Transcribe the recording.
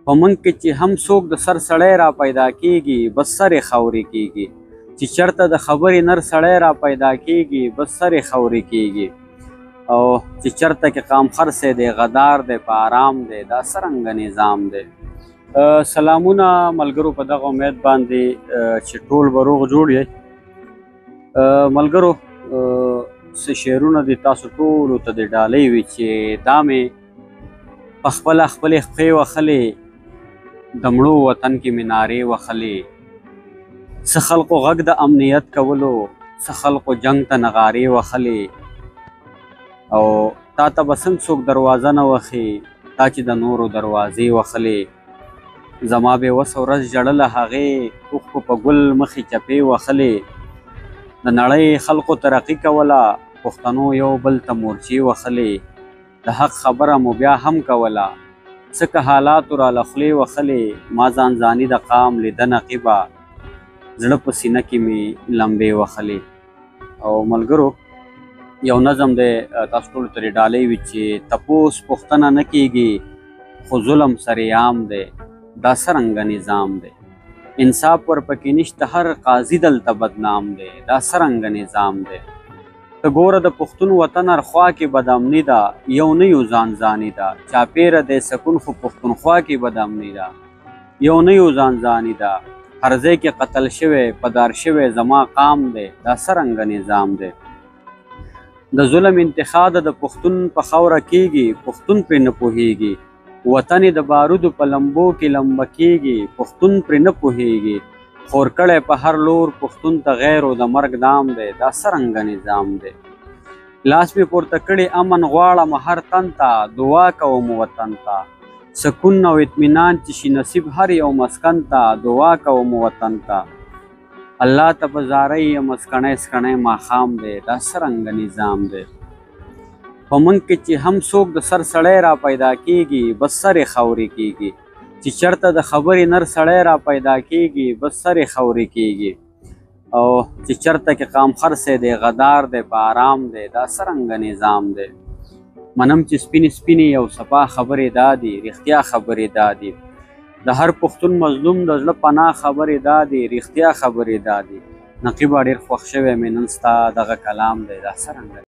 په موږ کې چې هم څوک د سر سړی را پیدا کیږي بس سرې خاورې کیږي، چې چېرته د خبرې نر سړی را پیدا کیږي بس سرې خاورې کیږي، او چې چېرته کې قام خرڅی دی غدار دی په آرام دی، دا څرنګه نظام دی. سلامونه ملګرو، په دغه امید باندې چې ټول به روغ جوړ یې. ملګرو، څه شعرونه دي تاسو ټولو ته د ډالۍ وي چې دا مې په خپله خپلې پښې وهلې، د مړو وطن کې مې نارې وهلې، څه خلقو غږ د امنیت کولو، څه خلقو جنګ ته نغارې وهلې، او تا ته به څنګه څوک دروازه نه وښي، تا چې د نورو دروازې وهلې. زما بې وسه ورځ ژړله هغې، اوښکو په ګل مخې چپې وهلې، د نړۍ خلقو ترقي کوله، پښتنو یو بل ته مورچې وهلې، د حق خبره مو بیا هم کوله، څه که حالاتو راله خولې وهلې، ما ځان ځاني د قام لیده نقیبه، زړه په سینه کې مې لمبې وهلې. او ملګرو، یو نظم دی تاسو ټولو ته ډالۍ وي چې تپوس پوښتنه نه کیږي خو ظلم سرعام دی، دا څرنګه نظام دی. انصاف ورپکې نشته، هر قاضي دلته بدنام دی، دا څرنګه نظام دی. ته ګوره د پښتون وطن هر خوا کې بدامني ده، یو نه یو ځان ځاني ده، چاپېره دی سکون خو پښتونخوا کې بدامني ده، یو نه یو ځان ځاني ده، هر ځای کې قتل شوی پدار شوی زما قام دی، دا څرنګه نظام دی. د ظلم انتخاب د پښتون په خاوره کیږي، پښتون پرې نه پوهیږي، وطن د بارودو په لمبو کې لمبه کیږي، پښتون پرې نه پوهیږي، خور کړی په هر لور پښتون ته غیر و د مرګ دام دی، دا څرنګه نظام دی. لاس مې پورته کړی امن غواړم هر تن ته، دعا کوم وطن ته، سکون او اطمینان چې شي نصیب هر یو مسکن ته، دعا کوم وطن ته، الله ته به زاری یم اسکڼی اسکڼی ماښام دی، دا څرنګه نظام دی. په موږ کې چې هم څوک د سر سړی را پیدا کیږي بس سرې خاورې کیږي، چې چېرته د خبرې نر سړی را پیدا کیږي بس سرې خاورې کیږي، او چې چېرته کې قام خرڅی دی غدار دی په آرام دی، دا څرنګه نظام دی. منم چې سپینې سپینې یو صفا خبرې دا دي، رښتیا خبرې دا دي، د هر پښتون مظلوم د زړه پناه خبرې دا دي، رښتیا خبرې دا دي. نقیبه ډېر خوښ شوی مې نن ستا دغه کلام دی، دا څرنګه